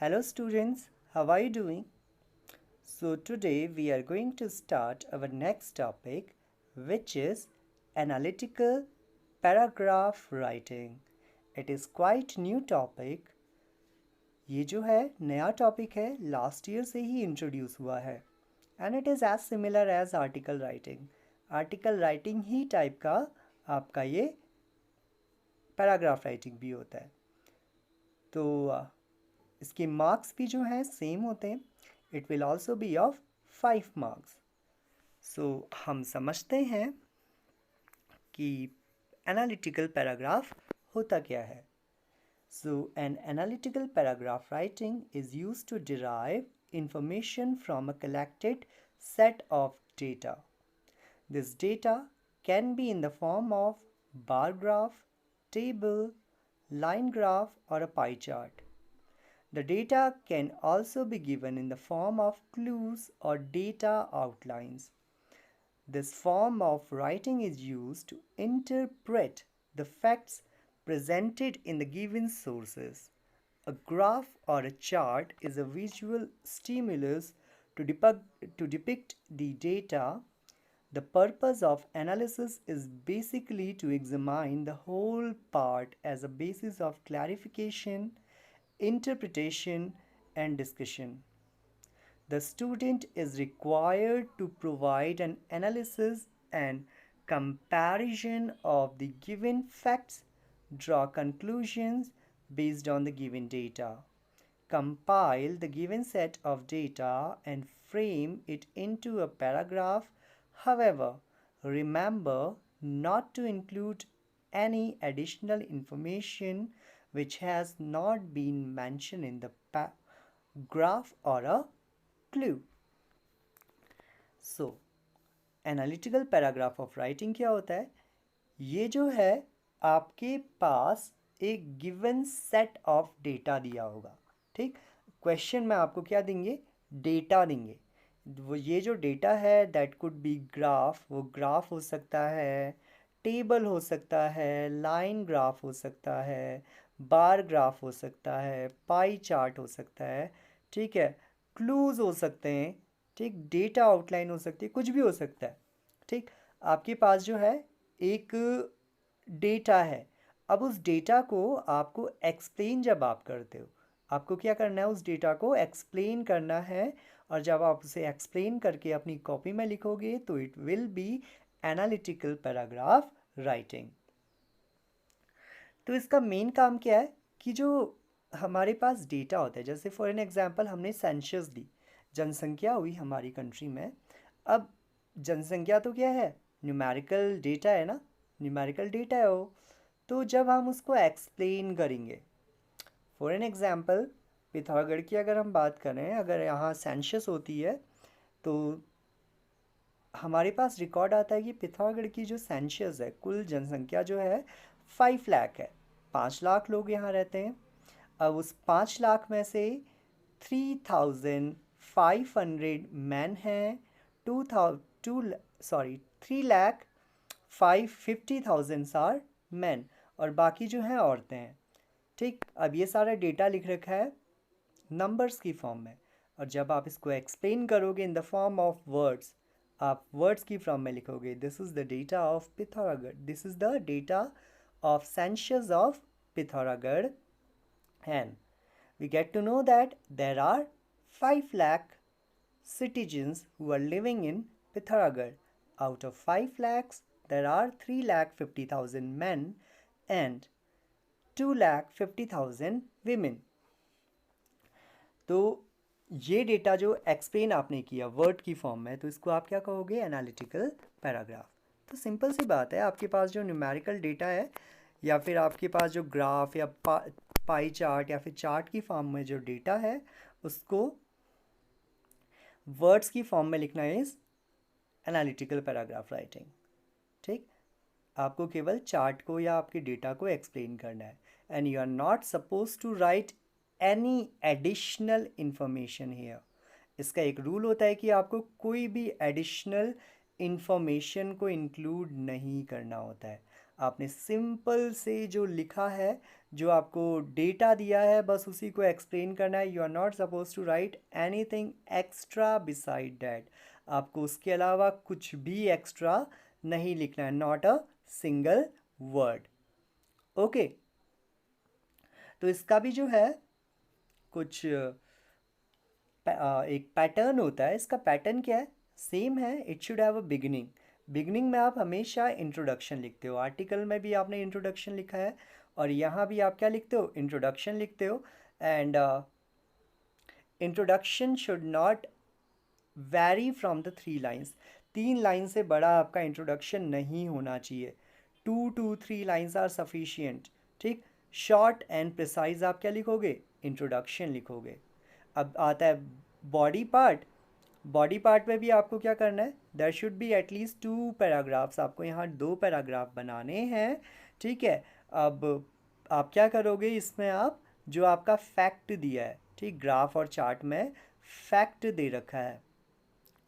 Hello students, how are you doing? So today we are going to start our next topic, which is analytical paragraph writing. It is quite new topic. ये जो है नया topic है, last year से ही introduce हुआ है and it is as similar as article writing. Article writing ही type का आपका ये पैराग्राफ राइटिंग भी होता है। तो इसके मार्क्स भी जो हैं सेम होते हैं। It will also be of 5 marks. So हम समझते हैं कि एनालिटिकल पैराग्राफ होता क्या है। So an analytical paragraph writing is used to derive information from a collected set of data. This data can be in the form of bar graph, table, line graph, or a pie chart. The data can also be given in the form of clues or data outlines. This form of writing is used to interpret the facts presented in the given sources. A graph or a chart is a visual stimulus to depict the data. The purpose of analysis is basically to examine the whole part as a basis of clarification, interpretation, and discussion. The student is required to provide an analysis and comparison of the given facts, draw conclusions based on the given data, compile the given set of data, and frame it into a paragraph. However, remember not to include any additional information which has not been mentioned in the graph or a clue. So, analytical paragraph of writing क्या होता है? ये जो है आपके पास एक given set of data दिया होगा। ठीक, क्वेश्चन में आपको क्या देंगे? डेटा देंगे। वो ये जो डेटा है दैट कुड बी ग्राफ, वो ग्राफ हो सकता है, टेबल हो सकता है, लाइन ग्राफ हो सकता है, बार ग्राफ हो सकता है, पाई चार्ट हो सकता है। ठीक है, क्लूज हो सकते हैं। ठीक, डेटा आउटलाइन हो सकती है, कुछ भी हो सकता है। ठीक, आपके पास जो है एक डेटा है। अब उस डेटा को आपको एक्सप्लेन जब आप करते हो, आपको क्या करना है? उस डेटा को एक्सप्लेन करना है। और जब आप उसे एक्सप्लेन करके अपनी कॉपी में लिखोगे तो it will be analytical paragraph writing. तो इसका मेन काम क्या है कि जो हमारे पास डेटा होता है, जैसे फॉर एन एग्जांपल हमने सेंसस दी, जनसंख्या हुई हमारी कंट्री में। अब जनसंख्या तो क्या है? न्यूमेरिकल डेटा है ना, न्यूमेरिकल डेटा है वो। तो जब हम उसको एक्सप्लेन करेंगे, फॉर एन एग्जांपल पिथौरागढ़ की अगर हम बात करें, अगर यहाँ सेंसस होती है तो हमारे पास रिकॉर्ड आता है कि पिथौरागढ़ की जो सेंसस है, कुल जनसंख्या जो है 5 लाख है। 5 लाख लोग यहाँ रहते हैं। अब उस 5 लाख में से 3,500 मैन हैं, 3,50,000 आर मैन, और बाकी जो हैं औरतें हैं। ठीक, अब ये सारा डेटा लिख रखा है नंबर्स की फॉर्म में, और जब आप इसको एक्सप्लेन करोगे in the form of words, आप वर्ड्स की फॉर्म में लिखोगे this is the data of Pithoragarh, this is the data of census of Pithoragarh, and we get to know that there are 5 lakh citizens who are living in Pithoragarh. Out of 5 lakhs, there are 3,50,000 men and 2,50,000 women. तो ये data जो explain आपने किया word की form में, तो इसको आप क्या कहोगे? Analytical paragraph. तो सिंपल सी बात है, आपके पास जो न्यूमेरिकल डेटा है या फिर आपके पास जो ग्राफ या पाई चार्ट या फिर चार्ट की फॉर्म में जो डेटा है, उसको वर्ड्स की फॉर्म में लिखना इज एनालिटिकल पैराग्राफ राइटिंग। ठीक, आपको केवल चार्ट को या आपके डेटा को एक्सप्लेन करना है, and you are not suppose to write any additional information here. इसका एक रूल होता है कि आपको कोई भी एडिशनल इंफॉर्मेशन को इंक्लूड नहीं करना होता है। आपने सिंपल से जो लिखा है, जो आपको डेटा दिया है, बस उसी को एक्सप्लेन करना है। You are not suppose to write anything extra beside that. आपको उसके अलावा कुछ भी एक्स्ट्रा नहीं लिखना है, not a single word. Okay, तो इसका भी जो है कुछ एक पैटर्न होता है। इसका पैटर्न क्या है? सेम है, it should have a beginning. Beginning में आप हमेशा इंट्रोडक्शन लिखते हो। आर्टिकल में भी आपने इंट्रोडक्शन लिखा है, और यहाँ भी आप क्या लिखते हो? इंट्रोडक्शन लिखते हो। And introduction should not vary from the 3 lines. 3 line से बड़ा आपका इंट्रोडक्शन नहीं होना चाहिए। 2 to 3 लाइन्स आर सफिशियंट। ठीक, शॉर्ट एंड प्रिसाइज आप क्या लिखोगे? इंट्रोडक्शन लिखोगे। अब आता है बॉडी पार्ट। बॉडी पार्ट में भी आपको क्या करना है? There should be at least 2 paragraphs. आपको यहाँ 2 पैराग्राफ बनाने हैं। ठीक है, अब आप क्या करोगे इसमें? आप जो आपका फैक्ट दिया है, ठीक, ग्राफ और चार्ट में फैक्ट दे रखा है,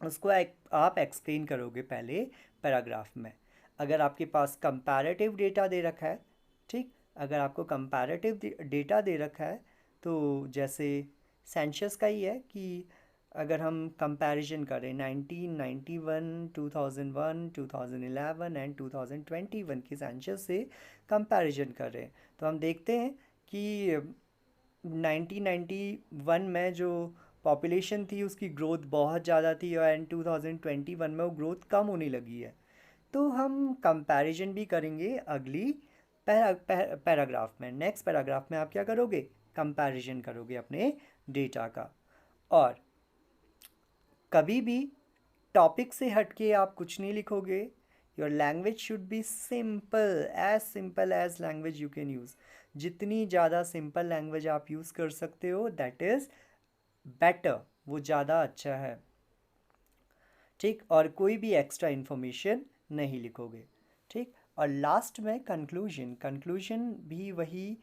उसको आप एक्सप्लेन करोगे पहले पैराग्राफ में। अगर आपके पास कंपैरेटिव डेटा दे रखा है, ठीक, अगर आपको कंपैरेटिव डेटा दे रखा है, तो जैसे सेंसस का ही है कि अगर हम कंपैरिजन करें 1991, 2001, 2011 एंड 2021 के सेंसस से कंपैरिजन कर रहे हैं, तो हम देखते हैं कि 1991 में जो पॉपुलेशन थी उसकी ग्रोथ बहुत ज़्यादा थी, और एंड 2021 में वो ग्रोथ कम होने लगी है। तो हम कंपैरिजन भी करेंगे अगली पैराग्राफ में। नेक्स्ट पैराग्राफ में आप क्या करोगे? कंपैरिजन करोगे अपने डेटा का। और कभी भी टॉपिक से हटके आप कुछ नहीं लिखोगे। Your language should be simple as language you can use. जितनी ज़्यादा सिंपल लैंग्वेज आप यूज़ कर सकते हो, दैट इज़ बेटर, वो ज़्यादा अच्छा है। ठीक, और कोई भी एक्स्ट्रा इन्फॉर्मेशन नहीं लिखोगे। ठीक, और लास्ट में कंक्लूजन भी वही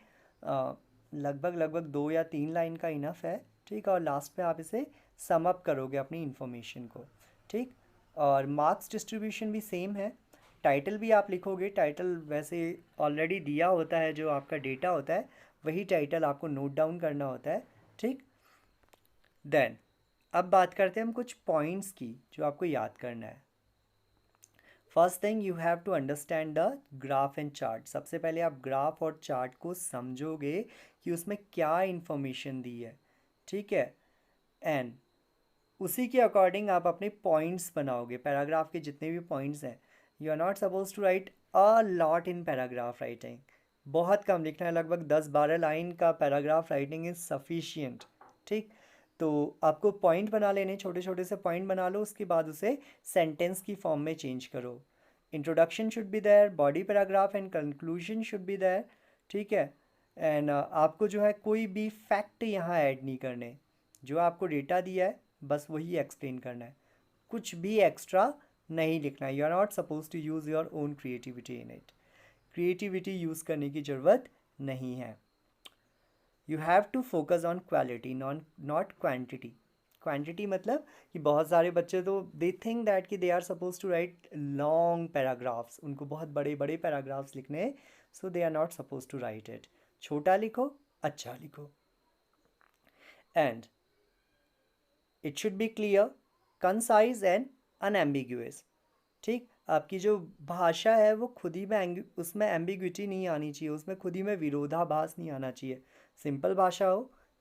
लगभग 2 या 3 लाइन का इनफ है। ठीक, और लास्ट पे आप इसे सम अप करोगे अपनी इन्फॉर्मेशन को। ठीक, और मार्क्स डिस्ट्रीब्यूशन भी सेम है। टाइटल भी आप लिखोगे। टाइटल वैसे ऑलरेडी दिया होता है, जो आपका डेटा होता है वही टाइटल आपको नोट डाउन करना होता है। ठीक, देन अब बात करते हैं हम कुछ पॉइंट्स की जो आपको याद करना है। First thing, you have to understand the graph and chart. सबसे पहले आप ग्राफ और चार्ट को समझोगे कि उसमें क्या इंफॉर्मेशन दी है। ठीक है, एंड उसी के अकॉर्डिंग आप अपने पॉइंट्स बनाओगे। पैराग्राफ के जितने भी पॉइंट्स हैं, you are not suppose to write a lot in paragraph writing. बहुत कम लिखना है, लगभग 10-12 लाइन का पैराग्राफ राइटिंग इज़ सफिशियंट। ठीक, तो आपको पॉइंट बना लेने, छोटे छोटे से पॉइंट बना लो, उसके बाद उसे सेंटेंस की फॉर्म में चेंज करो। Introduction should be there, body paragraph and conclusion should be there. ठीक है, एंड आपको जो है कोई भी फैक्ट यहाँ ऐड नहीं करने। जो आपको डेटा दिया है बस वही एक्सप्लेन करना है, कुछ भी एक्स्ट्रा नहीं लिखना है। You are not suppose to use your own creativity in it. Creativity use करने की ज़रूरत नहीं है। You have to focus on quality not quantity. Quantity मतलब कि बहुत सारे बच्चे तो दे थिंक दैट कि they are suppose to write long paragraphs, उनको बहुत बड़े बड़े पैराग्राफ्स लिखने हैं, so they are not suppose to write it. छोटा लिखो, अच्छा लिखो। And it should be clear, concise and unambiguous. ठीक, आपकी जो भाषा है वो खुद ही में उसमें एम्बिग्विटी नहीं आनी चाहिए, उसमें खुद ही में विरोधाभास नहीं आना चाहिए। सिंपल भाषा हो,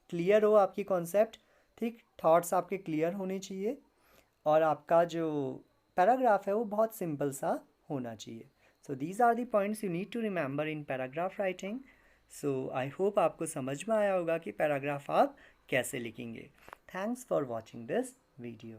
क्लियर हो आपकी कॉन्सेप्ट। ठीक, थॉट्स आपके क्लियर होने चाहिए, और आपका जो पैराग्राफ है वो बहुत सिंपल सा होना चाहिए। So these are the points you need to remember in paragraph writing. So I hope आपको समझ में आया होगा कि पैराग्राफ आप कैसे लिखेंगे। Thanks for watching this video.